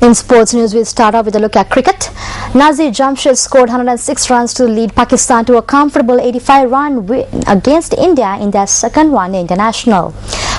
In sports news, we start off with a look at cricket. Nazir Jamshed scored 106 runs to lead Pakistan to a comfortable 85-run win against India in their second one-day international.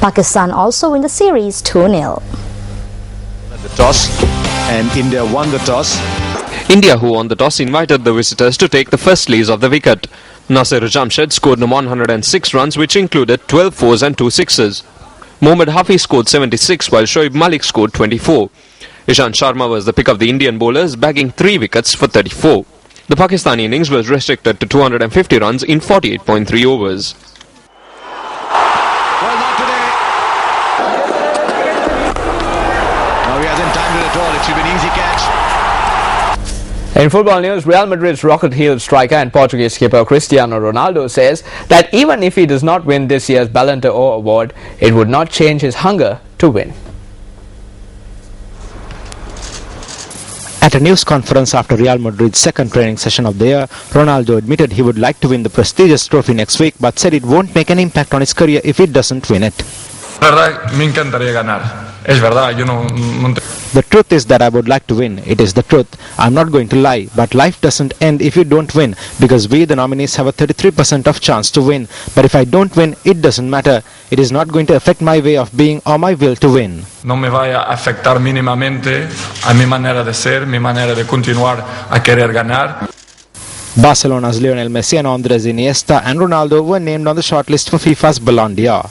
Pakistan also win the series 2-0. The toss, and India won the toss. India, who won the toss, invited the visitors to take the first slice of the wicket. Nazir Jamshed scored 106 runs, which included 12 fours and 2 sixes. Mohammad Hafiz scored 76, while Shoaib Malik scored 24. Ishant Sharma was the pick of the Indian bowlers, bagging 3 wickets for 34. The Pakistani innings was restricted to 250 runs in 48.3 overs. Well, not today. No, he hasn't timed it at all. It should be an easy catch. In football news, Real Madrid's rocket-heeled striker and Portuguese skipper Cristiano Ronaldo says that even if he does not win this year's Ballon d'Or award, it would not change his hunger to win. At a news conference after Real Madrid's second training session of the year, Ronaldo admitted he would like to win the prestigious trophy next week, but said it won't make an impact on his career if he doesn't win it. The truth is that I would like to win. It is the truth. I'm not going to lie. But life doesn't end if you don't win, because we, the nominees, have a 33% of chance to win. But if I don't win, it doesn't matter. It is not going to affect my way of being or my will to win. No me vaya a afectar mínimamente a mi manera de ser, mi manera de continuar a querer ganar. Barcelona's Lionel Messi and Andres Iniesta and Ronaldo were named on the shortlist for FIFA's Ballon d'Or.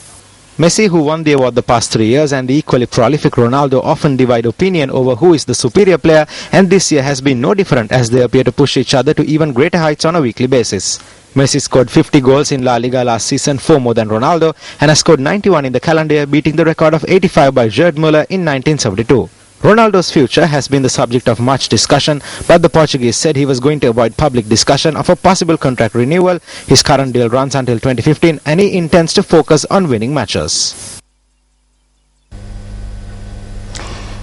Messi, who won the award the past 3 years, and the equally prolific Ronaldo often divide opinion over who is the superior player, and this year has been no different as they appear to push each other to even greater heights on a weekly basis. Messi scored 50 goals in La Liga last season, 4 more than Ronaldo, and has scored 91 in the calendar year, beating the record of 85 by Gerd Müller in 1972. Ronaldo's future has been the subject of much discussion, but the Portuguese said he was going to avoid public discussion of a possible contract renewal. His current deal runs until 2015 and he intends to focus on winning matches.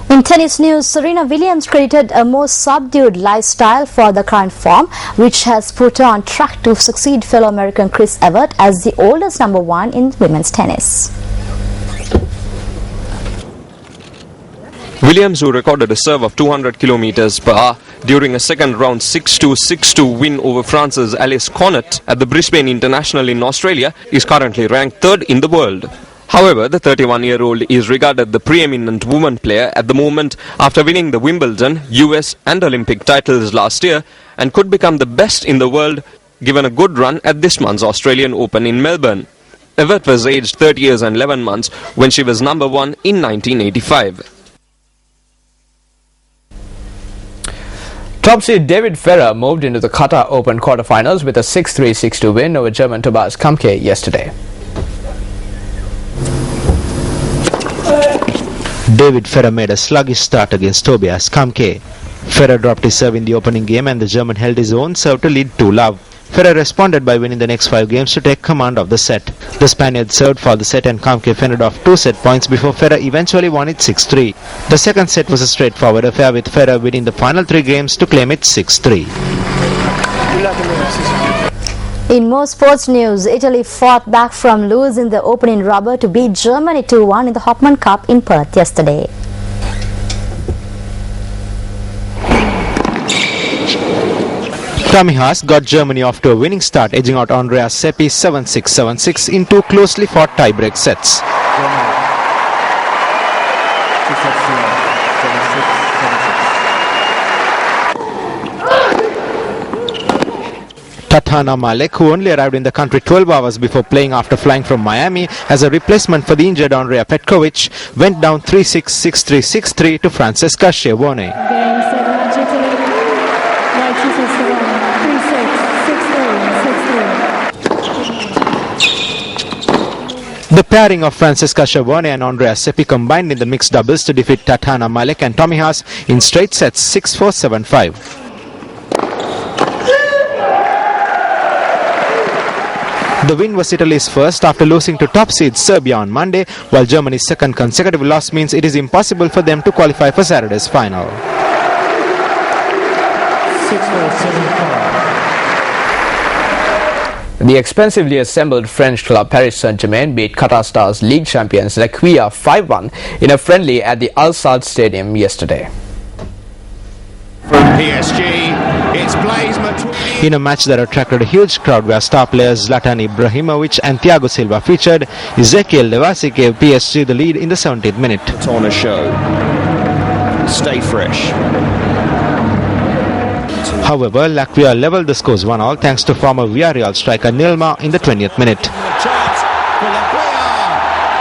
In tennis news, Serena Williams credited a more subdued lifestyle for the current form, which has put her on track to succeed fellow American Chris Evert as the oldest #1 in women's tennis. Williams, who recorded a serve of 200 km per hour during a second round 6-2 win over France's Alice Cornet at the Brisbane International in Australia, is currently ranked 3rd in the world. However, the 31-year-old is regarded the preeminent woman player at the moment after winning the Wimbledon, US and Olympic titles last year, and could become the best in the world given a good run at this month's Australian Open in Melbourne. Evert was aged 30 years and 11 months when she was #1 in 1985. Top seed David Ferrer moved into the Qatar Open quarterfinals with a 6-3, 6-2 win over German Tobias Kamke yesterday. David Ferrer made a sluggish start against Tobias Kamke. Ferrer dropped his serve in the opening game and the German held his own serve to lead 2-love. Ferrer responded by winning the next 5 games to take command of the set. The Spaniard served for the set and Kamke fended off 2 set points before Ferrer eventually won it 6-3. The second set was a straightforward affair with Ferrer winning the final 3 games to claim it 6-3. In more sports news, Italy fought back from losing the opening rubber to beat Germany 2-1 in the Hopman Cup in Perth yesterday. Tommy Haas got Germany off to a winning start, edging out Andreas Seppi 7-6, 7-6 in 2 closely fought tie-break sets. Tatjana Malek, who only arrived in the country 12 hours before playing after flying from Miami as a replacement for the injured Andrea Petkovic, went down 3-6, 6-3, 6-3 to Francesca Schiavone. The pairing of Francesca Schiavone and Andrea Seppi combined in the mixed doubles to defeat Tatjana Malek and Tommy Haas in straight sets 6-4, 7-5. The win was Italy's first after losing to top seed Serbia on Monday, while Germany's second consecutive loss means it is impossible for them to qualify for Saturday's final. 6-4, 7-5. The expensively assembled French club Paris Saint-Germain beat Qatar Stars league champions Lequia 5-1 in a friendly at the Al Sadd Stadium yesterday. PSG, it's Blaise Matuidi. In a match that attracted a huge crowd where star players Zlatan Ibrahimovic and Thiago Silva featured, Ezequiel Devasi gave PSG the lead in the 17th minute. It's on a show. Stay fresh. However, Latvia levelled the scores 1-1 thanks to former Villarreal striker Nilma in the 20th minute. Chance for Latvia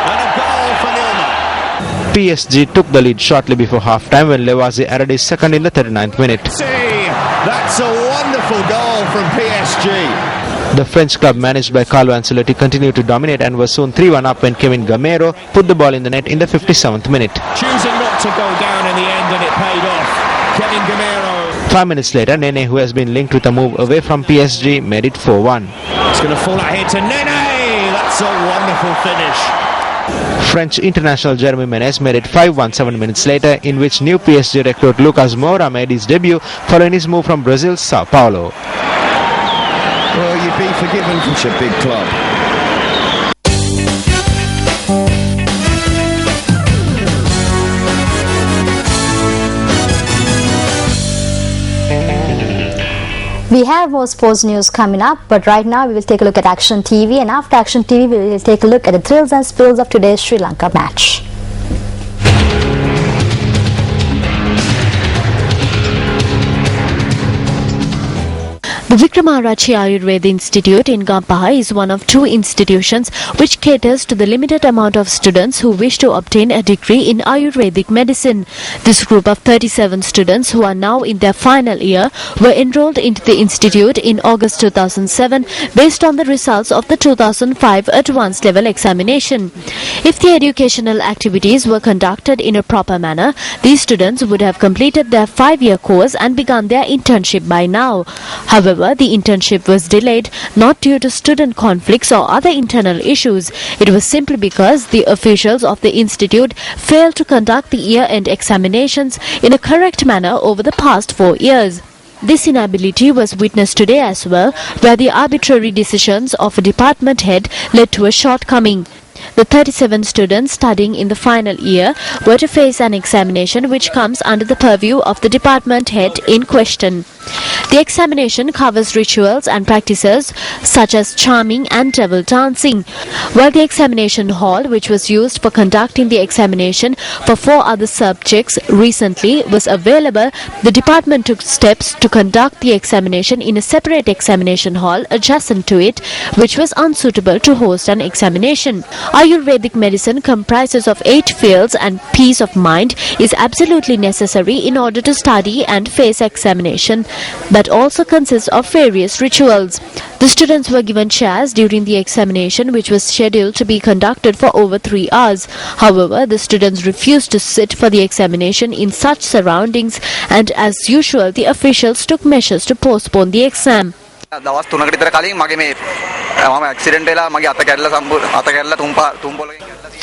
and a goal for Nilma. PSG took the lead shortly before half-time when Levasi added his second in the 39th minute. That's a wonderful goal from PSG. The French club managed by Carlo Ancelotti continued to dominate and was soon 3-1 up when Kevin Gamero put the ball in the net in the 57th minute. Choosing not to go down in the end, and it paid off. Kevin Gamero. 5 minutes later, Nene, who has been linked with a move away from PSG, made it 4-1. It's going to fall out here to Nene. That's a wonderful finish. French international Jeremy Menez made it 5-1 7 minutes later, in which new PSG recruit Lucas Moura made his debut following his move from Brazil's Sao Paulo. Well, you'd be forgiven for such a big club. We have more sports news coming up, but right now we will take a look at Action TV, and after Action TV we will take a look at the thrills and spills of today's Sri Lanka match. The Vikramarachi Ayurveda Institute in Gampaha is one of two institutions which caters to the limited amount of students who wish to obtain a degree in Ayurvedic medicine. This group of 37 students who are now in their final year were enrolled into the institute in August 2007 based on the results of the 2005 advanced level examination. If the educational activities were conducted in a proper manner, these students would have completed their 5-year course and begun their internship by now. However, the internship was delayed not due to student conflicts or other internal issues. It was simply because the officials of the institute failed to conduct the year-end examinations in a correct manner over the past 4 years. This inability was witnessed today as well, where the arbitrary decisions of a department head led to a shortcoming. The 37 students studying in the final year were to face an examination which comes under the purview of the department head in question. The examination covers rituals and practices such as charming and devil dancing. While the examination hall, which was used for conducting the examination for 4 other subjects recently, was available, the department took steps to conduct the examination in a separate examination hall adjacent to it, which was unsuitable to host an examination. Ayurvedic medicine comprises of 8 fields, and peace of mind is absolutely necessary in order to study and face examination, but also consists of various rituals. The students were given chairs during the examination, which was scheduled to be conducted for over 3 hours. However, the students refused to sit for the examination in such surroundings, and as usual, the officials took measures to postpone the exam. දවස් 3කට විතර කලින් මගේ මේ මම accident වෙලා මගේ අත කැඩලා තුම්බල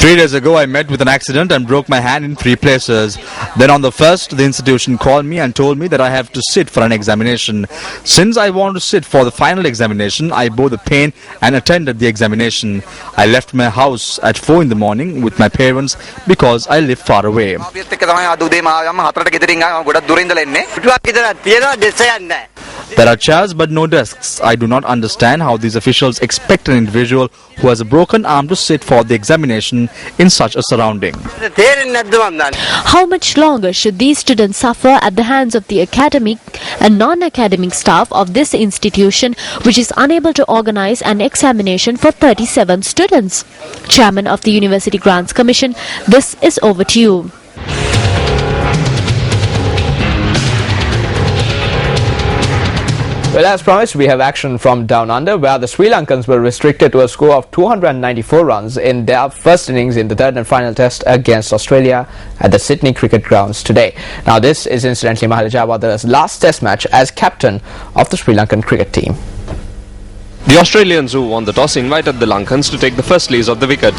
3 days ago, I met with an accident and broke my hand in 3 places. Then on the first, the institution called me and told me that I have to sit for an examination. Since I want to sit for the final examination, I bore the pain and attended the examination. I left my house at 4 in the morning with my parents because I live far away. There are chairs but no desks. I do not understand how these officials expect an individual who has a broken arm to sit for the examination in such a surrounding. How much longer should these students suffer at the hands of the academic and non-academic staff of this institution, which is unable to organize an examination for 37 students? Chairman of the University Grants Commission, this is over to you. Well, as promised, we have action from Down Under, where the Sri Lankans were restricted to a score of 294 runs in their first innings in the third and final test against Australia at the Sydney Cricket Grounds today. Now, this is incidentally Mahela Jayawardena's last test match as captain of the Sri Lankan cricket team. The Australians, who won the toss, invited the Lankans to take the first release of the wicket.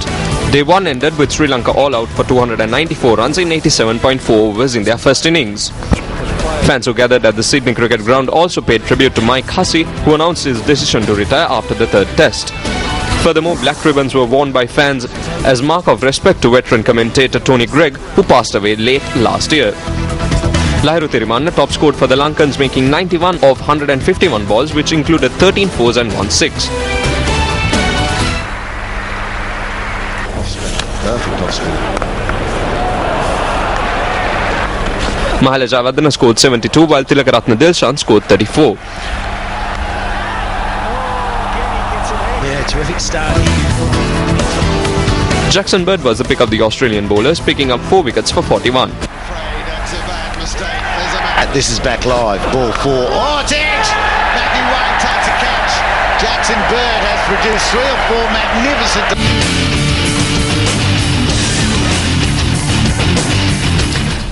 Day 1 ended with Sri Lanka all out for 294 runs in 87.4 overs in their first innings. Fans who gathered at the Sydney Cricket Ground also paid tribute to Mike Hussey, who announced his decision to retire after the third test. Furthermore, black ribbons were worn by fans as mark of respect to veteran commentator Tony Greig, who passed away late last year. Lahiru Thirimanne top scored for the Lankans, making 91 of 151 balls, which included 13 fours and 1 6. Perfect off spin. Mahala Javadana scored 72, while Tilakaratne Dilshan scored 34. Yeah, terrific start. Jackson Bird was the pick of the Australian bowlers, picking up 4 wickets for 41. This is back live. Ball 4. Oh, it's edge! Matthew Wayne takes a catch. Jackson Bird has produced 3 or 4 magnificent.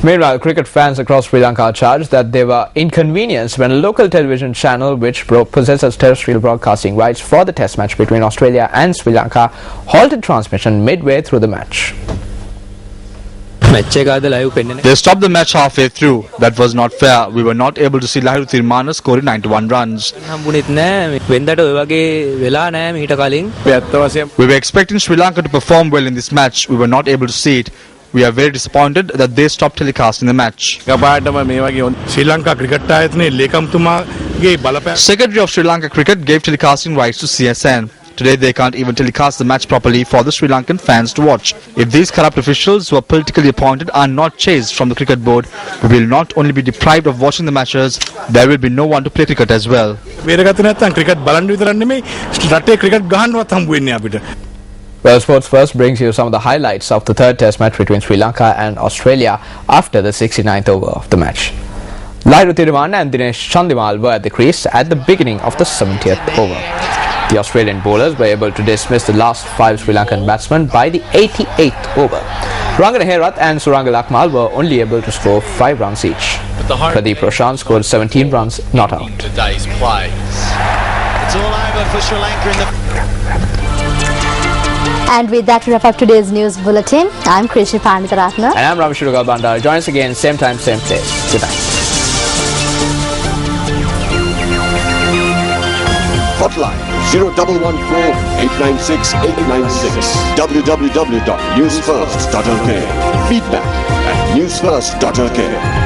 Meanwhile, cricket fans across Sri Lanka charged that they were inconvenienced when a local television channel which possesses terrestrial broadcasting rights for the test match between Australia and Sri Lanka halted transmission midway through the match. They stopped the match halfway through. That was not fair. We were not able to see Lahiru Thirimanne scoring 91 runs. We were expecting Sri Lanka to perform well in this match. We were not able to see it. We are very disappointed that they stopped telecasting the match. Secretary of Sri Lanka Cricket gave telecasting rights to CSN. Today they can't even telecast the match properly for the Sri Lankan fans to watch. If these corrupt officials who are politically appointed are not chased from the cricket board, we will not only be deprived of watching the matches, there will be no one to play cricket as well. Well, Sports First brings you some of the highlights of the third test match between Sri Lanka and Australia after the 69th over of the match. Lahiru Thirimanne and Dinesh Chandimal were at the crease at the beginning of the 70th over. The Australian bowlers were able to dismiss the last 5 Sri Lankan batsmen by the 88th over. Suranga Herath and Suranga Lakmal were only able to score 5 runs each. Pradeep Roshan scored 17 runs not out. Today's play. It's all over for Sri Lanka in the... And with that, we wrap up today's news bulletin. I'm Krishi Panditharatna. And I'm Rameshwar Bandar. Join us again, same time, same place. Good night. Hotline 0114 896 896. www.newsfirst.lk. Feedback at newsfirst.lk.